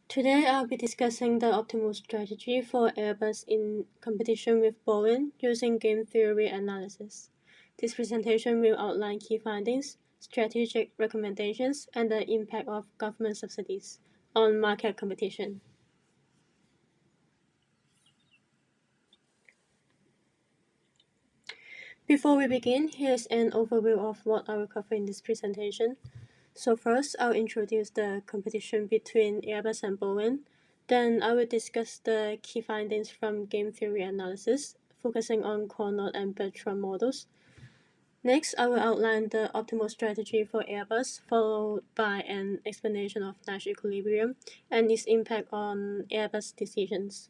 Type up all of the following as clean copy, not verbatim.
Today I'll be discussing the optimal strategy for Airbus in competition with Boeing using game theory analysis. This presentation will outline key findings, strategic recommendations, and the impact of government subsidies on market competition. Before we begin, here's an overview of what I will cover in this presentation. So first, I'll introduce the competition between Airbus and Boeing. Then I will discuss the key findings from game theory analysis, focusing on Carnot and Bertrand models. Next, I will outline the optimal strategy for Airbus, followed by an explanation of Nash equilibrium and its impact on Airbus decisions.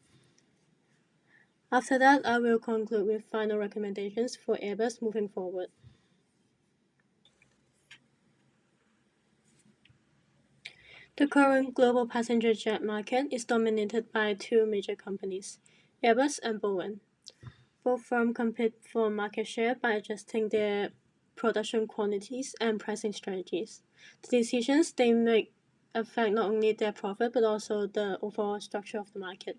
After that, I will conclude with final recommendations for Airbus moving forward. The current global passenger jet market is dominated by two major companies, Airbus and Boeing. Both firms compete for market share by adjusting their production quantities and pricing strategies. The decisions they make affect not only their profit but also the overall structure of the market.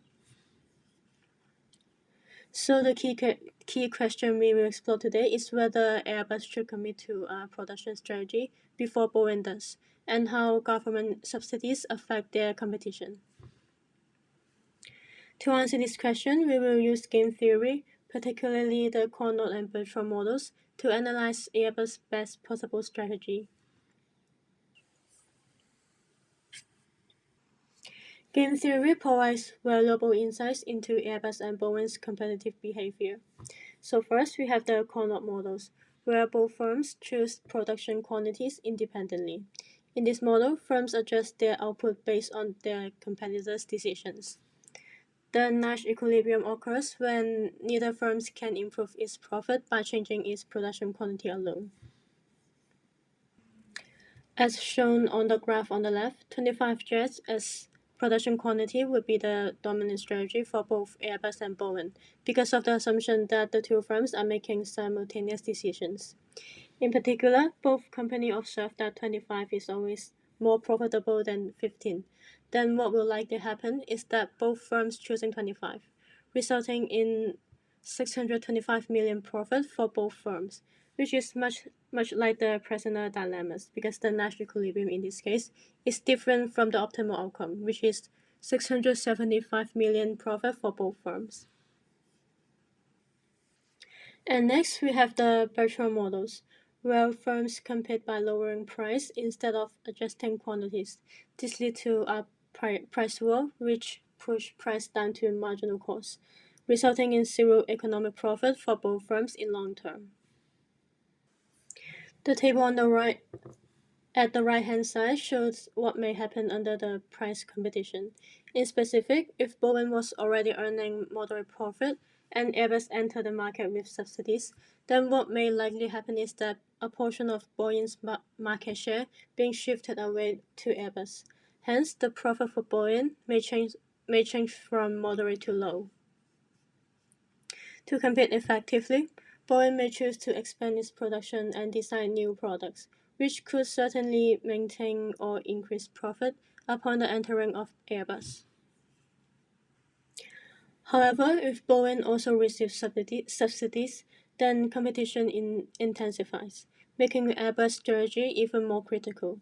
So the key question we will explore today is whether Airbus should commit to a production strategy before Boeing does, and how government subsidies affect their competition. To answer this question, we will use game theory, particularly the Carnot and Bertrand models, to analyze Airbus' best possible strategy. Game theory provides valuable insights into Airbus and Boeing's competitive behavior. So first, we have the Carnot models, where both firms choose production quantities independently. In this model, firms adjust their output based on their competitors' decisions. The Nash equilibrium occurs when neither firm can improve its profit by changing its production quantity alone. As shown on the graph on the left, 25 jets as production quantity would be the dominant strategy for both Airbus and Boeing because of the assumption that the two firms are making simultaneous decisions. In particular, both companies observe that 25 is always more profitable than 15. Then what will likely happen is that both firms choosing 25, resulting in 625 million profit for both firms, which is much like the present dilemmas because the Nash equilibrium in this case is different from the optimal outcome, which is 675 million profit for both firms. And next we have the Bertrand models, where firms compete by lowering price instead of adjusting quantities. This leads to a price war, which push price down to marginal cost, resulting in zero economic profit for both firms in long term. The table on the right at the right-hand side shows what may happen under the price competition. In specific, if Boeing was already earning moderate profit and Airbus entered the market with subsidies, then what may likely happen is that a portion of Boeing's market share being shifted away to Airbus. Hence, the profit for Boeing may change from moderate to low. To compete effectively, Boeing may choose to expand its production and design new products, which could certainly maintain or increase profit upon the entering of Airbus. However, if Boeing also receives subsidies, then competition intensifies, making the Airbus strategy even more critical.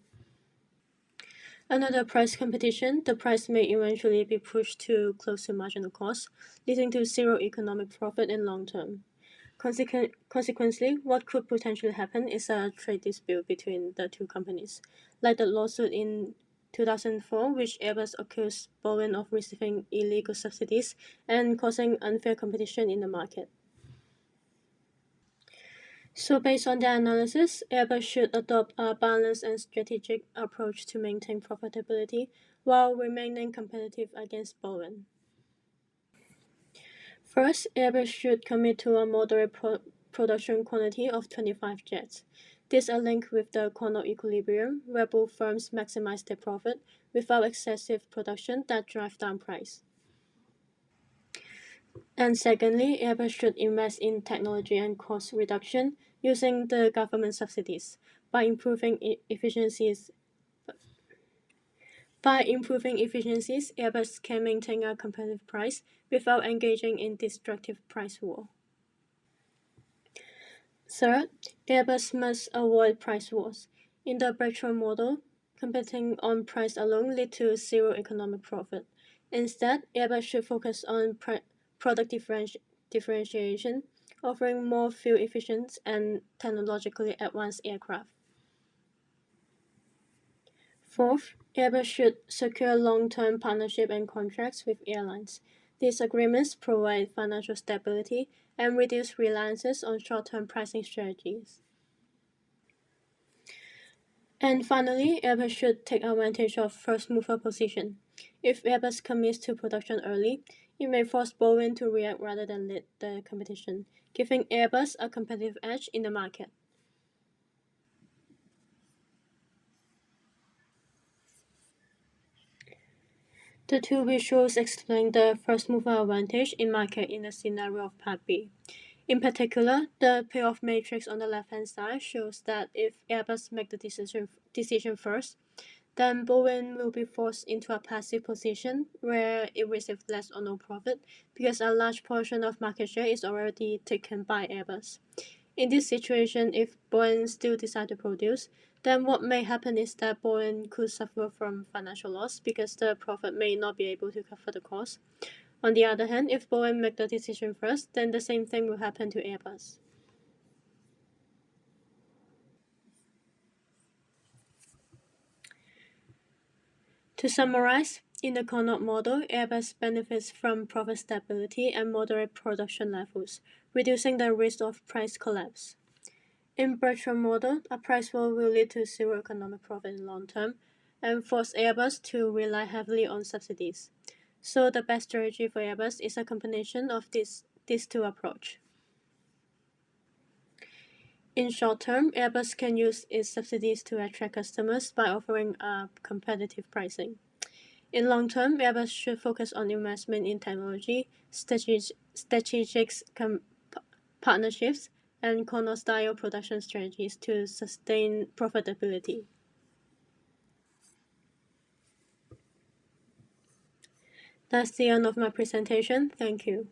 Under the price competition, the price may eventually be pushed to close to marginal cost, leading to zero economic profit in long term. Consequently, what could potentially happen is a trade dispute between the two companies, like the lawsuit in 2004, which Airbus accused Boeing of receiving illegal subsidies and causing unfair competition in the market. So based on the analysis, Airbus should adopt a balanced and strategic approach to maintain profitability while remaining competitive against Boeing. First, Airbus should commit to a moderate production quantity of 25 jets. This is linked with the Carnot equilibrium, where both firms maximize their profit without excessive production that drive down price. And secondly, Airbus should invest in technology and cost reduction using the government subsidies by improving efficiencies By improving efficiencies, Airbus can maintain a competitive price without engaging in destructive price war. Third, Airbus must avoid price wars. In the Bertrand model, competing on price alone leads to zero economic profit. Instead, Airbus should focus on product differentiation, offering more fuel efficient and technologically advanced aircraft. Fourth, Airbus should secure long-term partnership and contracts with airlines. These agreements provide financial stability and reduce reliances on short-term pricing strategies. And finally, Airbus should take advantage of first-mover position. If Airbus commits to production early, it may force Boeing to react rather than lead the competition, giving Airbus a competitive edge in the market. The two visuals explain the first-mover advantage in market in the scenario of Part B. In particular, the payoff matrix on the left-hand side shows that if Airbus make the decision first, then Boeing will be forced into a passive position where it receives less or no profit because a large portion of market share is already taken by Airbus. In this situation, if Boeing still decide to produce, then what may happen is that Boeing could suffer from financial loss because the profit may not be able to cover the cost. On the other hand, if Boeing make the decision first, then the same thing will happen to Airbus. To summarize, in the Carnot model, Airbus benefits from profit stability and moderate production levels, reducing the risk of price collapse. In Bertrand model, a price war will lead to zero economic profit in long term and force Airbus to rely heavily on subsidies. So the best strategy for Airbus is a combination of these two approaches. In short term, Airbus can use its subsidies to attract customers by offering a competitive pricing. In long term, Airbus should focus on investment in technology, strategic partnerships, and corner-style production strategies to sustain profitability. That's the end of my presentation. Thank you.